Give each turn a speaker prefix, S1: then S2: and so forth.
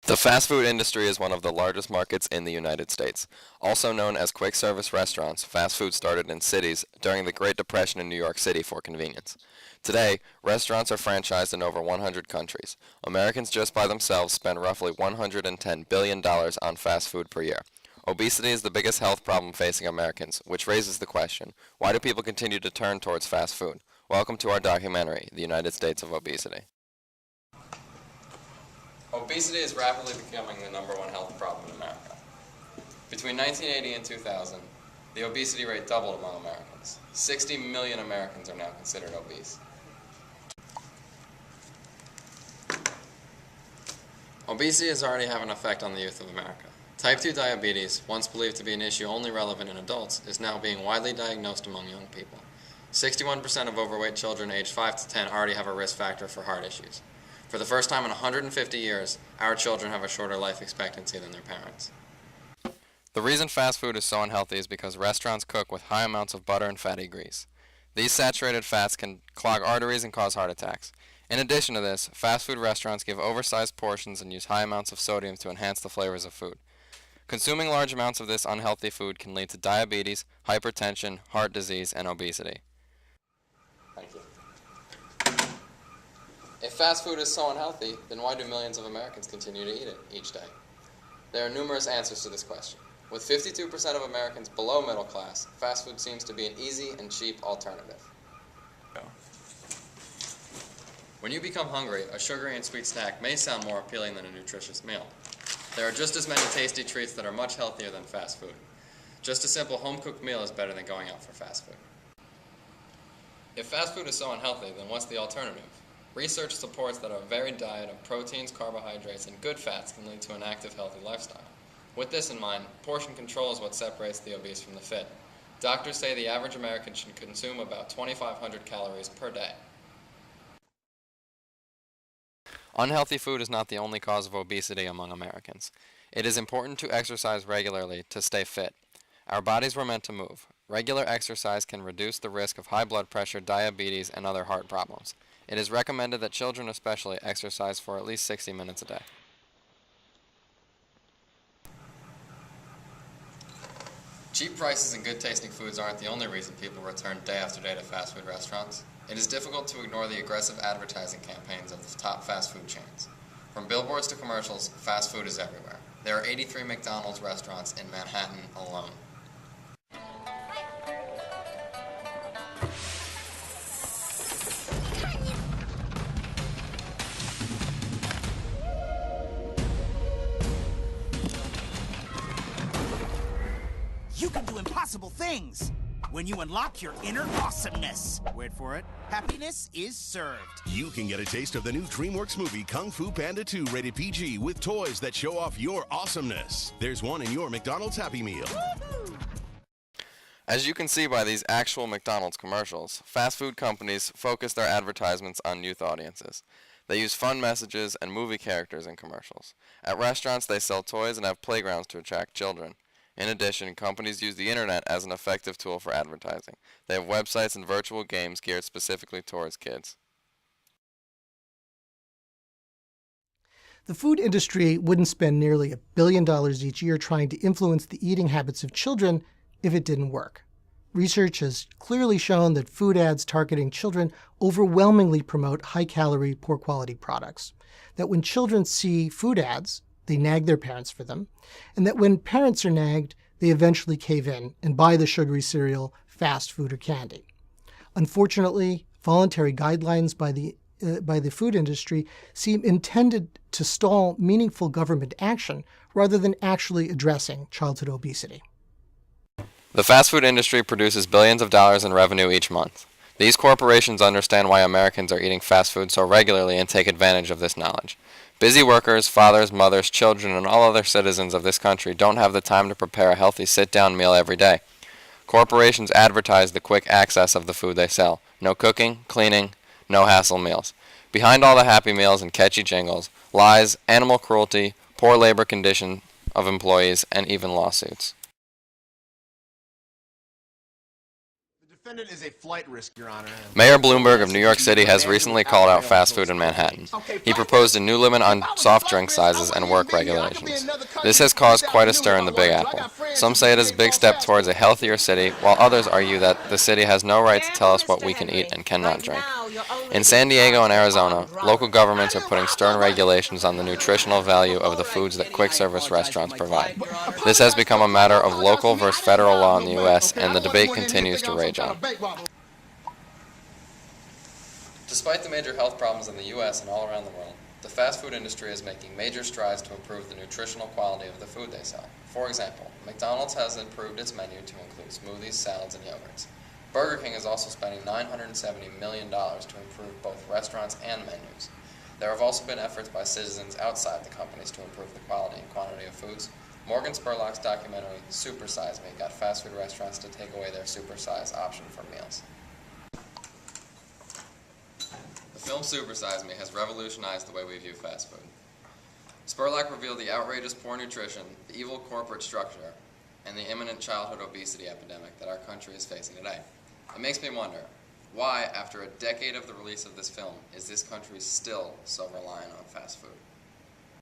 S1: The fast food industry is one of the largest markets in the United States. Also known as quick service restaurants, fast food started in cities during the Great Depression in New York City for convenience. Today, restaurants are franchised in over 100 countries. Americans just by themselves spend roughly $110 billion on fast food per year. Obesity is the biggest health problem facing Americans, which raises the question, why do people continue to turn towards fast food? Welcome to our documentary, The United States of Obesity. Obesity is rapidly becoming the #1 health problem in America. Between 1980 and 2000, the obesity rate doubled among Americans. 60 million Americans are now considered obese. Obesity is already having an effect on the youth of America. Type 2 diabetes, once believed to be an issue only relevant in adults, is now being widely diagnosed among young people. 61% of overweight children aged 5 to 10 already have a risk factor for heart issues. For the first time in 150 years, our children have a shorter life expectancy than their parents. The reason fast food is so unhealthy is because restaurants cook with high amounts of butter and fatty grease. These saturated fats can clog arteries and cause heart attacks. In addition to this, fast food restaurants give oversized portions and use high amounts of sodium to enhance the flavors of food. Consuming large amounts of this unhealthy food can lead to diabetes, hypertension, heart disease, and obesity. Thank you. If fast food is so unhealthy, then why do millions of Americans continue to eat it each day? There are numerous answers to this question. With 52% of Americans below middle class, fast food seems to be an easy and cheap alternative. When you become hungry, a sugary and sweet snack may sound more appealing than a nutritious meal. There are just as many tasty treats that are much healthier than fast food. Just a simple home-cooked meal is better than going out for fast food. If fast food is so unhealthy, then what's the alternative? Research supports that a varied diet of proteins, carbohydrates, and good fats can lead to an active, healthy lifestyle. With this in mind, portion control is what separates the obese from the fit. Doctors say the average American should consume about 2,500 calories per day. Unhealthy food is not the only cause of obesity among Americans. It is important to exercise regularly to stay fit. Our bodies were meant to move. Regular exercise can reduce the risk of high blood pressure, diabetes, and other heart problems. It is recommended that children especially exercise for at least 60 minutes a day. Cheap prices and good tasting foods aren't the only reason people return day after day to fast food restaurants. It is difficult to ignore the aggressive advertising campaigns of the top fast food chains. From billboards to commercials, fast food is everywhere. There are 83 McDonald's restaurants in Manhattan alone.
S2: You can do impossible things when you unlock your inner awesomeness. Wait for it. Happiness is served.
S3: You can get a taste of the new DreamWorks movie Kung Fu Panda 2 rated PG with toys that show off your awesomeness. There's one in your McDonald's Happy Meal.
S1: As you can see by these actual McDonald's commercials, fast food companies focus their advertisements on youth audiences. They use fun messages and movie characters in commercials. At restaurants, they sell toys and have playgrounds to attract children. In addition, companies use the internet as an effective tool for advertising. They have websites and virtual games geared specifically towards kids.
S4: The food industry wouldn't spend nearly $1 billion each year trying to influence the eating habits of children if it didn't work. Research has clearly shown that food ads targeting children overwhelmingly promote high-calorie, poor-quality products. That when children see food ads, they nag their parents for them, and that when parents are nagged, they eventually cave in and buy the sugary cereal, fast food, or candy. Unfortunately, voluntary guidelines by the food industry seem intended to stall meaningful government action rather than actually addressing childhood obesity.
S1: The fast food industry produces billions of dollars in revenue each month. These corporations understand why Americans are eating fast food so regularly and take advantage of this knowledge. Busy workers, fathers, mothers, children, and all other citizens of this country don't have the time to prepare a healthy sit-down meal every day. Corporations advertise the quick access of the food they sell. No cooking, cleaning, no hassle meals. Behind all the happy meals and catchy jingles, lies, animal cruelty, poor labor condition of employees, and even lawsuits.
S2: The
S5: Defendant is a flight risk, Your Honor.
S1: Mayor Bloomberg of New York City has recently called out fast food in Manhattan. He proposed a new limit on soft drink sizes and work regulations. This has caused quite a stir in the Big Apple. Some say it is a big step towards a healthier city, while others argue that the city has no right to tell us what we can eat and cannot drink. In San Diego and Arizona, local governments are putting stern regulations on the nutritional value of the foods that quick-service restaurants provide. This has become a matter of local versus federal law in the U.S., and the debate continues to rage on. Despite the major health problems in the U.S. and all around the world, the fast food industry is making major strides to improve the nutritional quality of the food they sell. For example, McDonald's has improved its menu to include smoothies, salads, and yogurts. Burger King is also spending $970 million to improve both restaurants and menus. There have also been efforts by citizens outside the companies to improve the quality and quantity of foods. Morgan Spurlock's documentary, Super Size Me, got fast food restaurants to take away their super size option for meals. The film Super Size Me has revolutionized the way we view fast food. Spurlock revealed the outrageous poor nutrition, the evil corporate structure, and the imminent childhood obesity epidemic that our country is facing today. It makes me wonder, why, after a decade of the release of this film, is this country still so reliant on fast food?